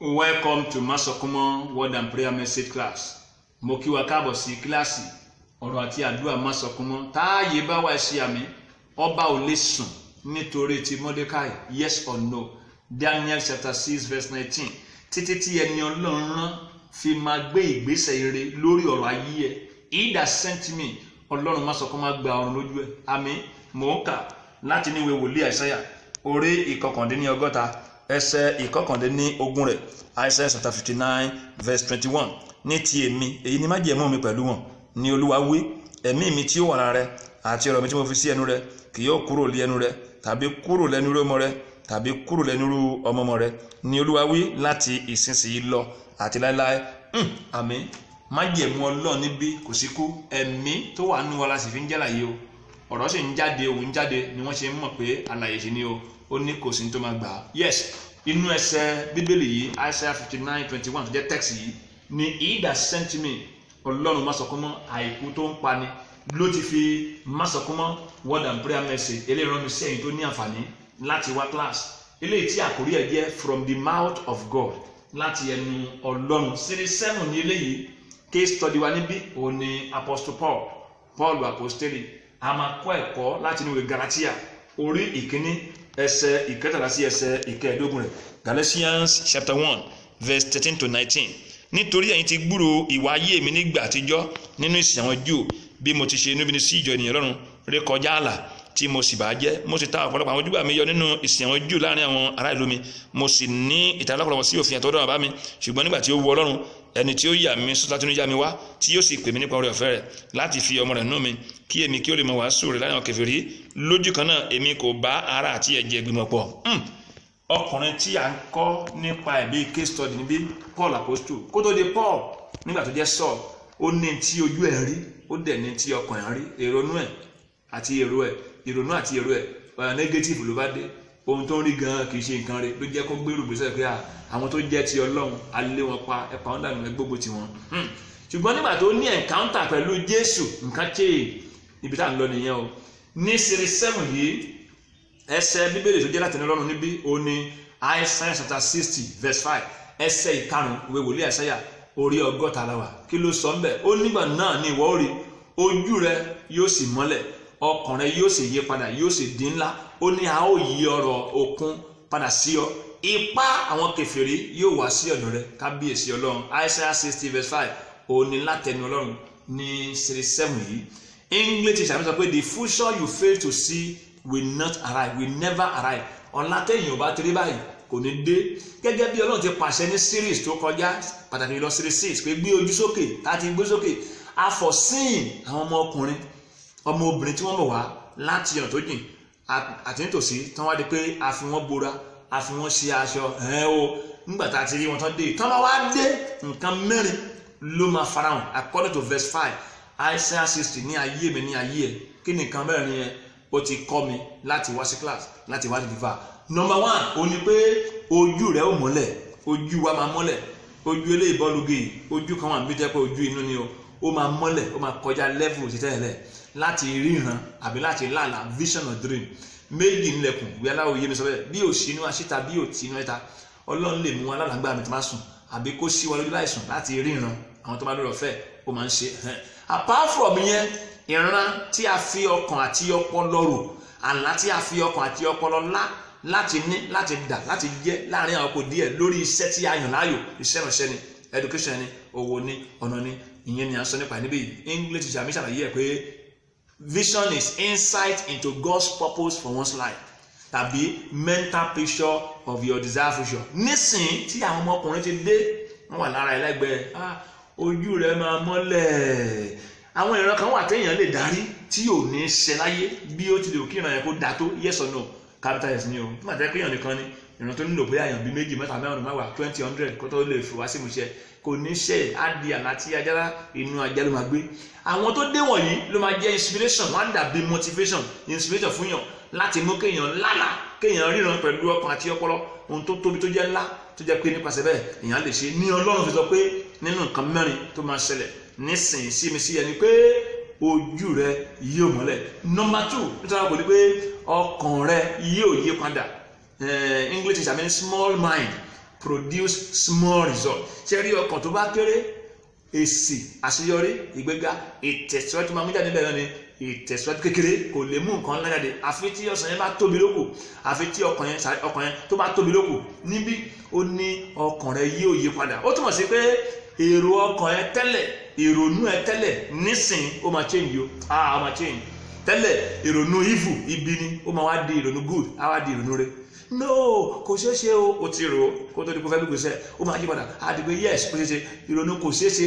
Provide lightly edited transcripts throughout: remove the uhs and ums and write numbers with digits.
Welcome to Masokumo Word and Prayer Message Class. Mo kí wa káàbọ̀ sí kíláàsì ọ̀rọ̀ àti àdúrà Masokumo. Táàyè bá wá sí àmì, ọba ò lè sùn nítorí ti Mordecai. Yes or no? Daniel chapter 6 verse 19. Títí tí ẹni Ọlọ́run rán fi máa gbé ìgbésẹ̀ ire lórí ọ̀rọ̀ ayé ẹ̀. He that sent me, Ọlọ́run Masokumo gba ọ̀run lójú ẹ̀. Àmín. Mò ń kà láti ní ìwé wòlíì Àìsáyà orí ìkọkàndínlọ́gọ́ta. Ẹsẹ̀ ìkọkàndínlógún rẹ̀, Isaiah chapter 59 verse 21. Ní ti èmi, èyí ni májẹ̀mú mi pẹ̀lú wọn, ni Olúwa wí, ẹ̀mí mi tí ó wà lára rẹ àti ọ̀rọ̀ mi tí mo fi sí ẹnu rẹ kì yóò kúrò lé ẹnu rẹ, tàbí kúrò lẹ́nu rẹ ọmọ rẹ, tàbí kúrò lẹ́nu ọmọ rẹ, ni Olúwa wí, láti ìsinsìnyí lọ àti láéláé. Àmín. Májẹ̀mú Ọlọ́run níbí kò sí kú, ẹ̀mí tó wà nínú wa la sì fi ń jálàyé o. Ọ̀rọ̀ sì ń jáde, òun jáde ni wọ́n ṣe ń mọ̀ pé alààyè sí ni o. Ó ní kò sí ní tó máa gbà á. Yes, inú ẹsẹ̀ bíbélì yìí Isaiah 59:21 tó jẹ́ text yìí ni he that sent me, Ọlọ́run Masokumo àìkú tó ń pani ló ti fi Masokumo Word and Prayer Message eléyìí rán mi sí ẹ̀yin tó ní àǹfààní láti wá class eléyìí tí àkórí ẹ̀ jẹ́ from the mouth of God, láti ẹnu Ọlọ́run. Series 7 ní eléyìí. Case study wa níbí òun ni Apostle Paul apostoli. A máa kọ́ ẹ̀kọ́ láti inú ìwé Galatia orí ìkíní ẹsẹ̀ ìkẹtàlá sí ẹsẹ̀ ìkẹẹ̀dógún rẹ̀. Galatians chapter 1 verse 13 to 19. Nítorí ẹ̀yin ti gbúrò ìwà ayé mi nígbà àtijọ́ nínú ìsìn àwọn Júù, bí mo ti ṣe inúbíni sí ìjọ ènìyàn Ọlọ́run, rékọjá ààlà tí mo sì bàjẹ́, mo sì ta ọ̀pọ̀lọpọ̀ àwọn ojúgbà mi yọ nínú ìsìn àwọn Júù láàrin àwọn ará ìlú mi, mo sì ní ìtara lọ́pọ̀lọpọ̀ sí òfin àtọwọ́dọ̀ bàbá mi. Ṣùgbọ́n nígbà tí ó wu Ọlọ́run, ẹni tí ó yà mí sọ́tà tí ó yà mí wá, tí yóò sì pè mí nípa oore ọ̀fẹ́ rẹ̀ láti fi ọmọ rẹ̀ nú mi, kí èmi kí ó lè mọ wàásù rẹ̀ láàrin àwọn kèfèrí. Lójú kan náà èmi kò bá ara àti ẹ̀jẹ̀ gbìmọ̀ pọ̀. Ọkùnrin tí a ń kọ́ nípa ẹ̀bí case study níbí, Paul apostle. Kó tó di Paul, nígbà tó jẹ́ Saul, ó ní tí ojú ẹ̀ rí, ó dẹ̀ ní tí ọkàn ẹ̀ rí, ìrònú àti èrò ẹ̀ negative ló bá dé. Ohun tó ń rí gan kì í ṣe nǹkan rẹ̀ ló jẹ́ kó gbèrú gbèsè pé àwọn tó jẹ́ ti Ọlọ́run alé wọn pa ẹ̀pà wọn dànù ẹgbógbó ti wọn. Ṣùgbọ́n nígbà tó ní encounter pẹ̀lú Jésù, nǹkan change. Ibi tá à ń lọ nìyẹn o. Ní series 7 yìí, ẹsẹ̀ bíbélì tó jẹ́ láti ní Ọlọ́run níbí ó ní Isaiah chapter 60 verse 5. Ẹsẹ̀ ìkarùn-ún ìwé wòlíì Àìsáyà orí 100 la wà. Kí ló sọ ńbẹ̀? Ó nígbà náà ni ìwọ ó rí, ojú rẹ yóò sì mọ́lẹ̀, ọkàn rẹ yóò sì yí padà, yóò sì di ńlá. Ó ní a ó yí ọrọ̀ òkun padà sí ọ, ipá àwọn kèfèrí yóò wá sí ọ̀dọ̀ rẹ. Kábíyèsí Ọlọ́run. Isaiah 60 verse 5 ó ní látẹnu Ọlọ́run ní series 7 yìí. English teacher mi sọ pé the future you fail to see will not arrive, will never arrive. Ọ̀la tẹ̀yìn ò bá tẹ̀lé báyìí kò ní dé. Gẹ́gẹ́ bí Ọlọ́run ti pàṣẹ ní series tó kọjá, pàtàkì lọ series 6 pé gbé ojú sókè, láti gbé sókè. A foreseen àwọn ọmọ ọkùnrin, ọmọ obìnrin tí wọ́n bọ̀ wá láti ọ̀nà tó jìn àti nítòsí tí wọ́n wá di pé a fi wọ́n bora, a fi wọ́n ṣe aṣọ nígbà tá a ti rí wọn tán dé. Tán bá wá dé, nǹkan mẹ́rin ló máa farahàn according to verse 5 Isaiah 60. Ní ayé mi, ní ayé ẹ̀, kí ni nǹkan mẹ́rin yẹn? Ó ti kọ́ mi láti wá sí class, láti wá deliver. Number 1 ó ní pé ojú rẹ̀ ó mọ́lẹ̀, ojú wa máa mọ́lẹ̀. Ojú eléyìí bọ́ọ̀lùgì, ojú kan wà níbi jẹ́ pé ojú inú ni ó máa mọ́lẹ̀, ó máa kọjá level ti tẹ́lẹ̀ láti ríran àbí láti lálà, vision or dream. Méjì nílẹ̀kùn bí aláwọ̀ yé mi sọ bẹ́ẹ̀, bí ò sí inú aṣíta, bí ò tí inú ẹ̀ta. Ọlọ́run lè mú wa lálàgbà mi tó máa sùn, àbí kó sí wa lójú láìsùn láti ríran. Àwọn tó bá lórí ọ̀fẹ́ ó máa ń ṣe. Apart from yẹn, ìran tí a fi ọkàn àti ọpọlọ rò, àlá tí a fi ọkàn àti ọpọlọ lá láti ní, láti dà, láti jẹ́ láàrin àwọn kò díẹ̀ lórí iṣẹ́ tí a yàn láàyò. Iṣẹ́ ìránṣẹ́ ni, education ni, owó ni, ọ̀nà ni. Ìyẹn ni à ń sọ nípa níbí yìí. English teacher mi ṣàlàyé ẹ̀ pé vision is insight into God's purpose for one's life, tàbí mental picture of your desired future. Nísìn tí àwọn ọmọkùnrin ti dé, wọ́n wà lára ẹlẹ́gbẹ̀ẹ́, ojú rẹ̀ máa mọ́lẹ̀. Àwọn ìran kan wà téèyàn lè darí tí ò ní ṣe láyé bí ó ti lè kí ìran yẹn kó dà tó. Yes or no? Capital yes ni o. Nígbà tẹ́ pé èèyàn nìkan ni ìran tó nílò bóyá èèyàn bí 2, 3, 4, 5, 20, 100 kó tó lè fi wá sí ìmúṣẹ. Kò ní ṣe àdí àlá tí ajára inú ajá ló máa gbé. Àwọn tó dé wọ̀nyí ló máa jẹ́ inspiration, wọ́n á dàbí motivation, inspiration fún yàn láti mú kéèyàn lálà, kéèyàn ríran pẹ̀lú ọkàn àti ọpọlọ. Ohun tó tóbi tó jẹ́ ńlá, tó jẹ́ pé nípasẹ̀ bẹ́ẹ̀ èèyàn lè ṣe. Ní Ọlọ́run fi sọ pé nínú nǹkan mẹ́rin tó máa ṣẹlẹ̀ nísìnyí sí mi sí ẹni pé ojú rẹ yóò mọ́lẹ̀. Number 2, nítorí kò ní pé ọkàn rẹ yóò yí padà. English is small mind, produce small result. ṣe rí ọkàn tó bá kéré èsì àṣeyọrí ìgbéga ìtẹ̀síwájú máa mú jáde bẹ́ẹ̀ náà ni ìtẹ̀síwájú kékeré kò lè mú nǹkan ńlá jáde àfi tí ọ̀sán yẹn bá tóbi lóko àfi tí ọkàn yẹn tó bá tóbi lóko níbí ó ní ọkàn rẹ yóò yí padà. ó túmọ̀ sí pé èrò ọkàn yẹn tẹ́lẹ̀ ìrònú ẹ tẹ́lẹ̀ nísìn ó máa change o ó máa change tẹ́lẹ̀ ìrònú evil ibi ni ó máa wá di ìrònú good á wá di ìrònú rẹ. no kò ṣeé ṣe o ti rò ó kó tó di kó fẹ́ gbèsè ó máa yí padà á di pé yes kò ṣeé ṣe ìrònú kò ṣeé ṣe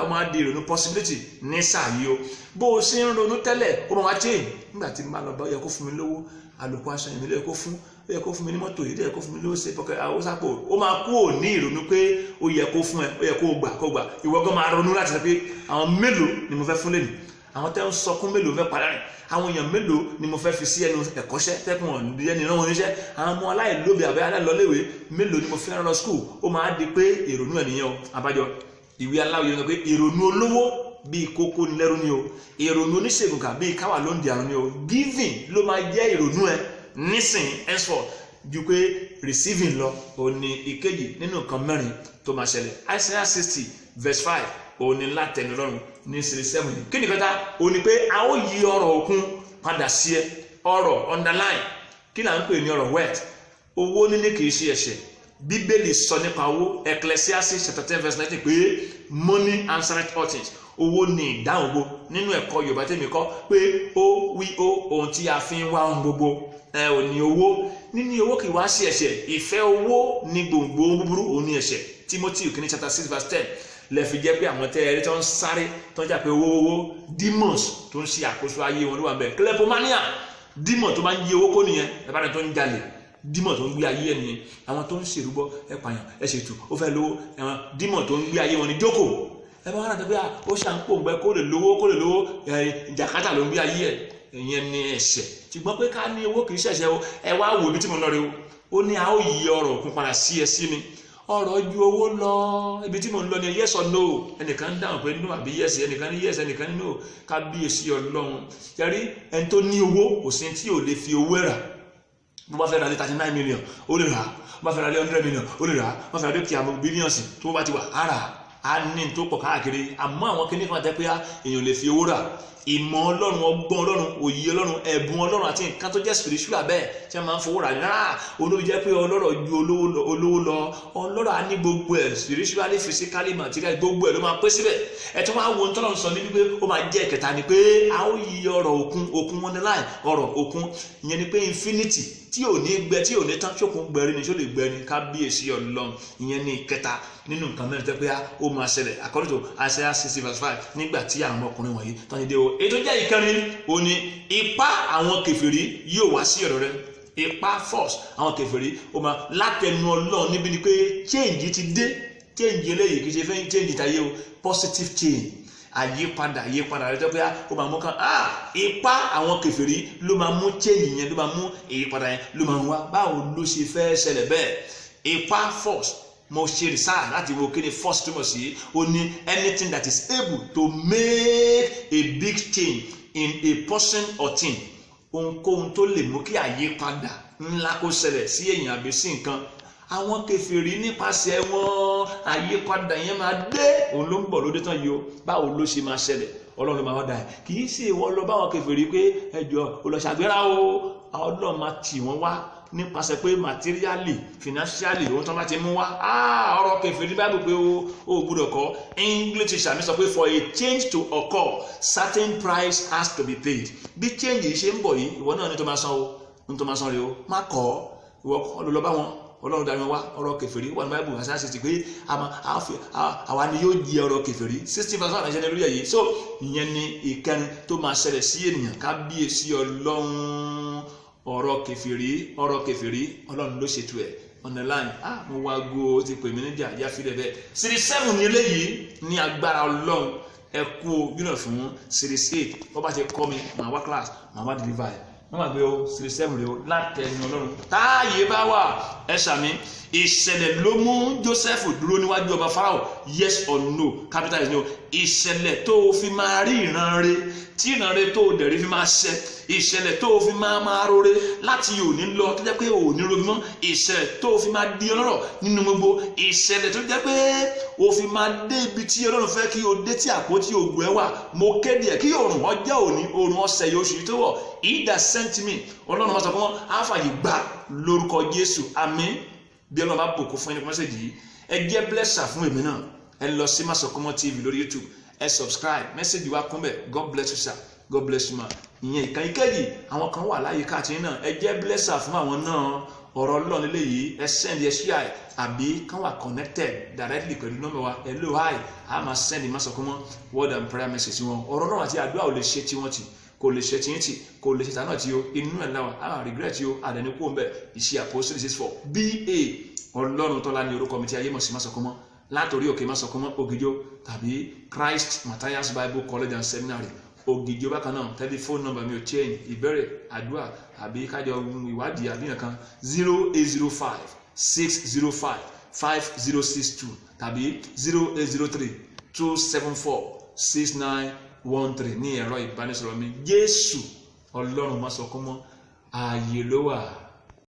ó máa di ìrònú possibility ní sáà yìí o bó o ṣe ń ronú tẹ́lẹ̀ ó máa wá change nígbà tí n bá lọ bá yẹ kó fún mi lówó àlòkù aṣọ ìmìlẹ ó yẹ kó fún mi ní mọ́tò yìí yẹ kó fún mi lówó ṣe pọkẹ àwòsàpò ó máa kú ò ní ìrònú pé ó yẹ kó fún ẹ ó yẹ kó gbà ìwọ gan máa ronú láti sọ pé àwọn mélòó ni mo fẹ́ fún lẹ́nu àwọn tẹ́ ń sọkún mélòó fẹ́ padà rìn àwọn èèyàn mélòó ni mo fẹ́ fi sí ẹnu ẹ̀kọ́ṣẹ́ tẹ́kùn ọ̀nìyẹn rán wọn níṣẹ́ àwọn ọmọ aláìlóbi àbẹ́ aláìlọ́léwé mélòó ni mo fẹ́ rán lọ skul ó máa di pé ìrònú ẹ̀ nìyẹn o àbájọ ìwé aláwọ̀ yẹn pé ìrònú olówó bíi kókó ni lẹ́rú ni o ìrònú oníṣègùn kà bíi káwà ló ń di àrùn ni o giving ló máa jẹ́ ìrònú ẹ nísìn henceforth ju pé receiving lọ òní ìkejì nínú nǹkan mẹ́rin tó máa ṣẹlẹ̀ Isaiah 60 verse 5 òní látẹnu lọ́rùn ní 37 kí ni kẹta òní pé a ó yí ọrọ̀ òkun padà sí ẹ ọrọ̀ underline kí là ń pè ní ọrọ̀ wealth owó níní kì í ṣe ẹ̀ṣẹ̀ bíbélì sọ nípa owó Ecclesiastes chapter 10 verse 19 pé money answereth all things owó ní ìdáhùn gbogbo nínú ẹ̀kọ́ Yorùbá tèmi kọ́ pé ó wí ó ohun tí a fi ń wá ohun gbogbo ò ní owó níní owó kì í wá sí ẹ̀ṣẹ̀ ìfẹ́ owó ní gbòǹgbò búburú òun ní ẹ̀ṣẹ̀ Timothy kìíní chapter 6 verse 10 lẹ́fi jẹ́ pé àwọn tẹ́ ẹ̀rí tó ń sáré tó ń jà pé owó demons tó ń ṣe àkóso ayé wọn ló wà bẹ́ẹ̀ kleptomania demon tó máa ń yí owó kó nìyẹn ẹ̀bá rẹ̀ tó ń jalè dímọ̀ tó ń gbé ayé ẹ̀ nìyẹn àwọn tó ń ṣèrúbọ ẹ pààyàn ẹ ṣètò ó fẹ́ lówó ẹ̀wọ̀n dímọ̀ tó ń gbé ayé wọn ní jókòó ẹ bá wà láti pé ó ṣàǹpò ń gbẹ kó lè lówó jàkátà ló ń gbé ayé ẹ̀ ìyẹn ní ẹ̀ṣẹ̀ ṣùgbọ́n pé ká ní owó kì í ṣẹ̀ṣẹ̀ o ẹ wá wò ibi tí mo lọ rí o ó ní a ó yí ọrọ̀ òkun padà sí ẹ sí mi ọrọ̀ ju owó lọ ibi tí mo ń lọ ní yes or no ẹnìkan dáhùn pé no àbí yes ẹnìkan ní yes ẹnìkan ní no kábíyèsí Ọlọ́run yẹrí ẹni tó ní owó kò sí tí ò lè fi owó rà bó bá fẹ́ ra lé 39 million ó lè rà bó bá fẹ́ ra lé 100 million ó lè rà bó bá fẹ́ ra lé kí àmọ́ bílíọ̀nsì tó bá ti wà ara á ní tó pọ̀ káàkiri àmọ́ àwọn kíní kan tẹ́ pé èèyàn lè fi owó rà ìmọ̀ Ọlọ́run ọgbọ́n Ọlọ́run òye Ọlọ́run ẹ̀bùn Ọlọ́run àti nǹkan tó jẹ́ spiritual bẹ́ẹ̀ tí a máa ń fowó rà rárá olóbi jẹ́ pé ọlọ́rọ̀ ju olówó lọ ọlọ́rọ̀ á ní gbogbo ẹ̀ spiritually physically material gbogbo ẹ̀ ló máa pé síbẹ̀ ẹ̀ tó máa wo ohun tọ́lọ́run sọ níbi pé ó máa jẹ́ ìkẹta ni pé a ó yí ọrọ̀ òkun wọn ní láì ọrọ̀ òkun ìyẹn ni pé infinity tí ò ní gbẹ tí ò ní tán ṣókun gbẹrí ni ṣó lè gbẹrí kábíyèsí Ọlọ́run ìyẹn ní ìkẹta nínú nǹkan mẹ́rin tẹ́ pé ó máa ṣẹlẹ̀ according to Isaiah 60 verse 5 nígbà tí àwọn ọkùnrin wọ̀nyí tán ti dé o ètò jẹ́ ìkẹrin ó ní ipá àwọn kèfèrí yóò wá sí ọ̀dọ̀ rẹ ipa force àwọn kèfèrí ó máa látẹnu Ọlọ́run níbi ni pé change ti dé change eléyìí kì í ṣe fẹ́ change ìtayé o positive change àyípadà rẹ tó pé ó máa mú kan ipa àwọn kèfèrí ló máa mú change yẹn ló máa mú ìyípadà yẹn ló máa wá báwo ló ṣe fẹ́ ṣẹlẹ̀ bẹ́ẹ̀ ipa force mo ṣe research láti wo kí ni force túmọ̀ sí ó ní anything that is able to make a big change in a person or thing ohunkóhun tó lè mú kí àyípadà ńlá kó ṣẹlẹ̀ sí èèyàn àbí sí nǹkan àwọn kèfèrí nípasẹ̀ wọn àyípadà yẹn máa dé òun ló ń bọ̀ lóde tán yìí o báwo ló ṣe máa ṣẹlẹ̀ Ọlọ́run máa wá dà ẹ̀ kì í ṣe ìwọ lọ báwọn kèfèrí pé ẹjọ́ olùṣàgbéra o Ọlọ́run máa tì wọ́n wá nípasẹ̀ pé materially financially ohun tó bá ti mú wá ọ̀rọ̀ kèfèrí Bible pé ó gbọ́dọ̀ kọ́ English teacher mi sọ pé for a change to occur certain price has to be paid bí change yìí ṣe ń bọ̀ yìí ìwọ náà ní tó máa san o ní tó máa san rè o má kọ́ ìwọ kọ́ ló lọ bá wọn Ọlọ́run darí wọn wá ọ̀rọ̀ kèfèrí wà ní Bible Isaiah 60 pé àwa ni yóò di ọ̀rọ̀ kèfèrí 60 verse 1 ẹ̀ṣẹ̀ lórí ẹ̀yìn so ìyẹn ni ìkẹrin tó máa ṣẹlẹ̀ sí ènìyàn kábíyèsí Ọlọ́run ọ̀rọ̀ kèfèrí Ọlọ́run ló ṣètò ẹ̀ on the line mo wá go ti pè mí nídìí àyà fi lẹ́bẹ̀ẹ́ series 7 ní eléyìí ní agbára Ọlọ́run ẹ kú gbìnà fún series 8 wọ́n bá ti kọ́ mi màá wá class màá wá deliver ẹ̀ wọ́n máa gbé o 37 rẹ̀ o látẹnu Ọlọ́run táàyè bá wà ẹ ṣàmì ìṣẹ̀lẹ̀ ló mú Joseph dúró níwájú ọba Fáráò yes or no capital is no ìṣẹ̀lẹ̀ tó o fi máa rí ìran re tí ìran re tó o dẹ̀ rí fi máa ṣẹ ìṣẹ̀lẹ̀ tó o fi máa rore láti òní lọ tó jẹ́ pé òní robi mọ́ ìṣẹ̀lẹ̀ tó o fi máa di ọlọ́rọ̀ nínú gbogbo ìṣẹ̀lẹ̀ tó jẹ́ pé o fi máa dé ibi tí Ọlọ́run fẹ́ kí o dé tí àpótí ògùn ẹ wà mo kéde ẹ̀ kí òrùn ọjọ́ òní òrùn ọ̀sẹ̀ yìí oṣù yìí tó wọ̀ he that sent me Ọlọ́run máa sọ fún wọn àfààyè gbà lórúkọ Jésù àmín bí Ọlọ́run bá bòkó fún ẹni mẹ́sẹ̀jì yìí ẹ jẹ́ blesser fún èmi náà ẹ lọ sí Masokomo TV lórí YouTube ẹ subscribe mẹ́sẹ̀jì wa kún bẹ̀ God bless you sir God bless you ma ìyẹn ìkànnì àwọn kan wà láyé káàkiri náà ẹ jẹ́ blesser fún àwọn náà ọ̀rọ̀ Ọlọ́run lélẹ́yìí ẹ send ẹ share àbí kan wà connected directly pẹ̀lú nọ́mbà wa hello hi a máa send Masokomo word and prayer message wọn ọ̀rọ̀ náà àti àdúrà ò lè ṣe tí wọ́n ti kò lè ṣe tiyín tì kò lè ṣe tànà tí o inú ẹ̀ láwọn a regret tí o àdẹ̀ni kú ọ̀nbẹ ìṣe Apostle 6:4 BA Ọlọ́run tọ́lá ní orúkọ mi tí ayé mọ̀ sí Masokomo látòrí òkè Masokomo Ògìjó tàbí Christ Matthias Bible College and Seminary Ògìjó bákan náà tẹlifóònù nọ́mbà mi ò change ìbéèrè àdúrà àbí kájọ ìwádìí àbí nǹkan 0805 605 5062 tàbí 0803 274 6913 ní ẹ̀rọ ìbánisọ̀rọ̀ mi Jésù Ọlọ́run Masokomo ààyè ló wà.